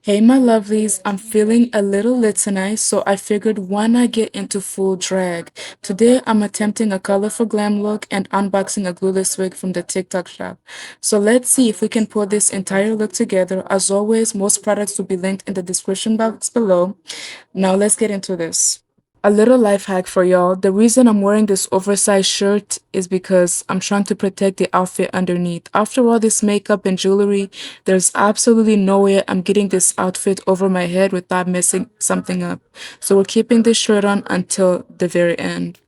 Hey my lovelies, I'm feeling a little lit tonight, so I figured why not get into full drag. Today I'm attempting a colorful glam look and unboxing a glueless wig from the TikTok shop. So let's see if we can pull this entire look together. As always, most products will be linked in the description box below. Now let's get into this. A little life hack for y'all. The reason I'm wearing this oversized shirt is because I'm trying to protect the outfit underneath. After all this makeup and jewelry, there's absolutely no way I'm getting this outfit over my head without messing something up. So we're keeping this shirt on until the very end.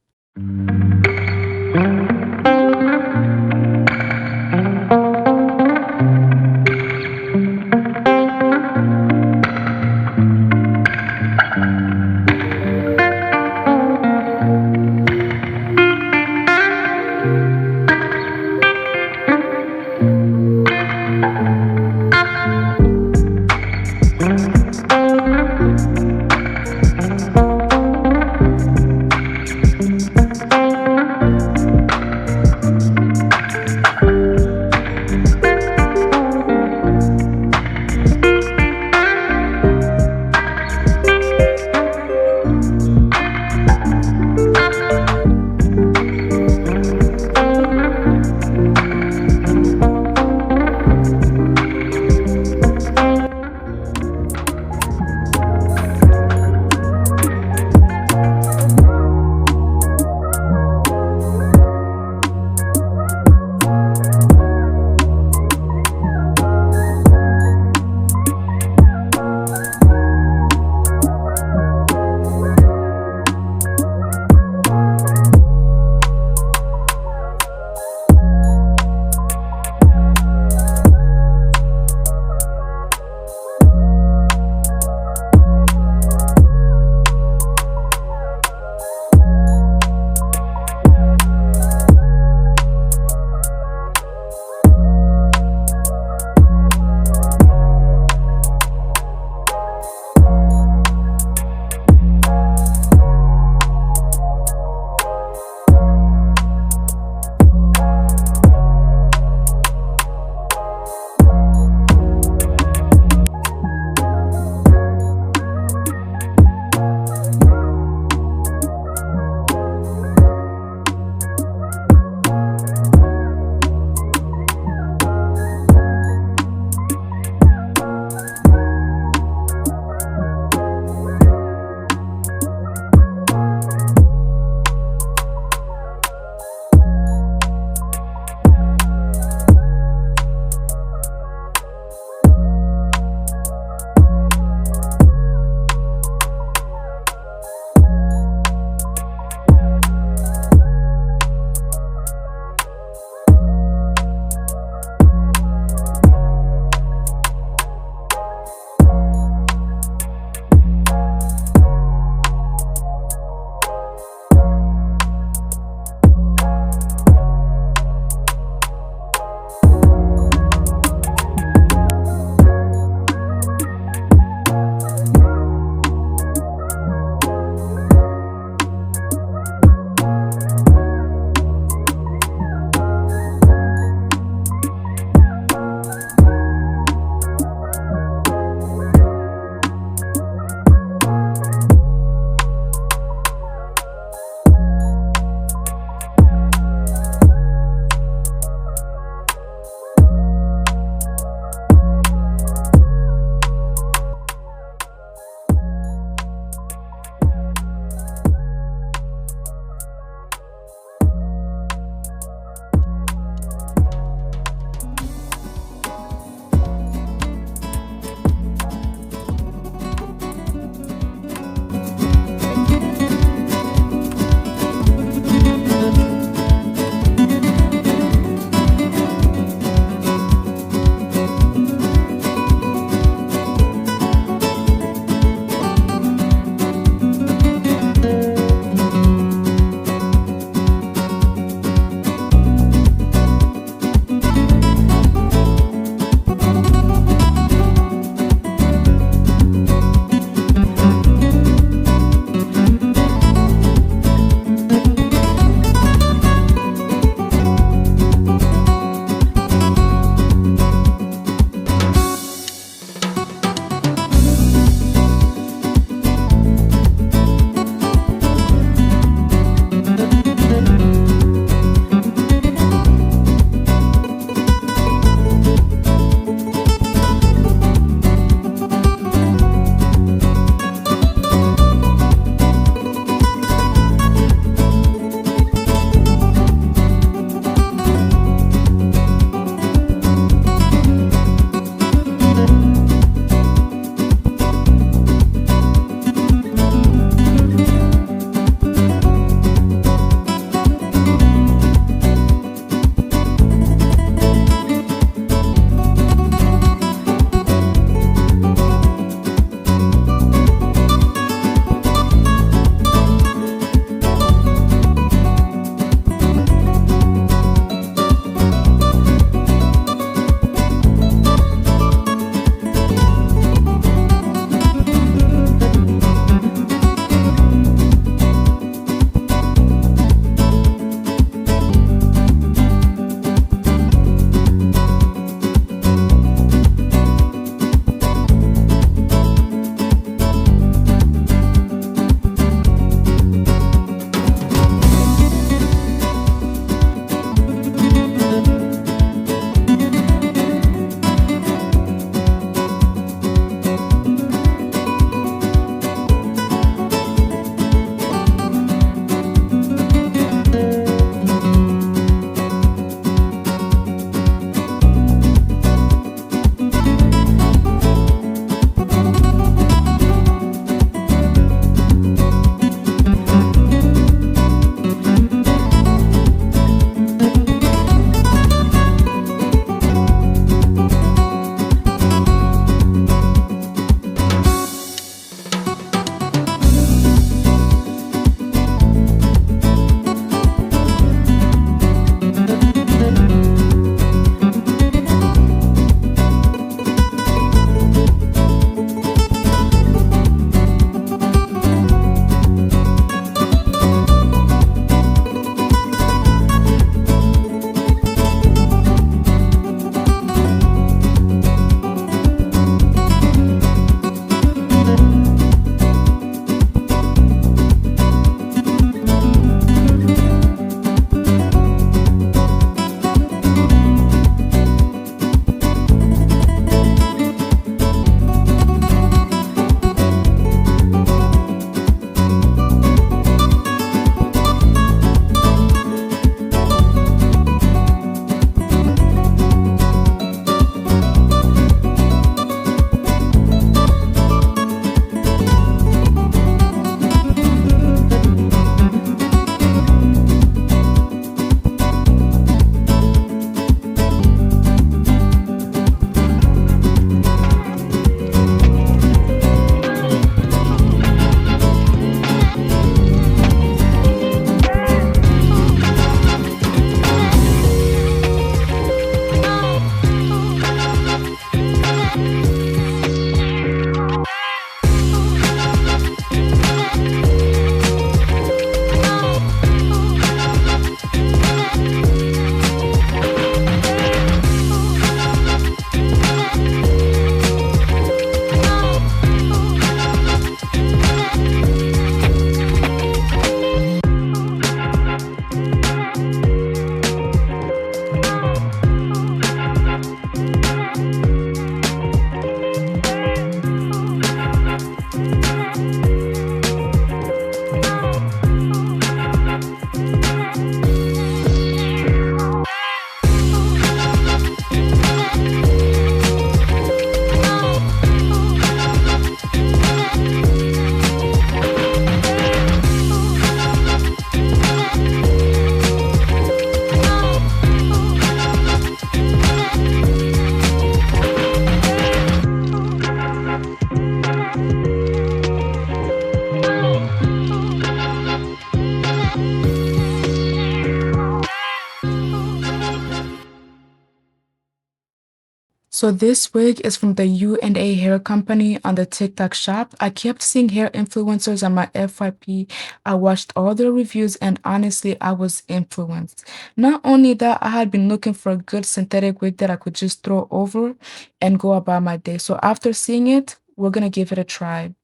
So this wig is from the U&A hair company on the TikTok shop. I kept seeing hair influencers on my FYP. I watched all their reviews and honestly, I was influenced. Not only that, I had been looking for a good synthetic wig that I could just throw over and go about my day. So after seeing it, we're gonna give it a try.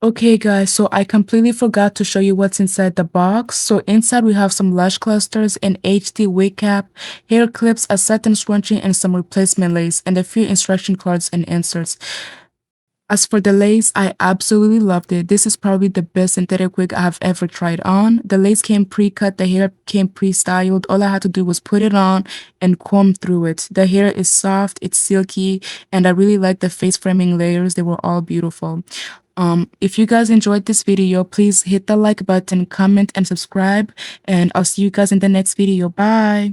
Okay guys, so I completely forgot to show you what's inside the box. So inside we have some lash clusters, an HD wig cap, hair clips, a satin scrunchie, and some replacement lace, and a few instruction cards and inserts. As for the lace, I absolutely loved it. This is probably the best synthetic wig I have ever tried on. The lace came pre-cut, the hair came pre-styled. All I had to do was put it on and comb through it. The hair is soft, it's silky, and I really like the face framing layers. They were all beautiful. If you guys enjoyed this video, please hit the like button, comment, and subscribe, and I'll see you guys in the next video. Bye!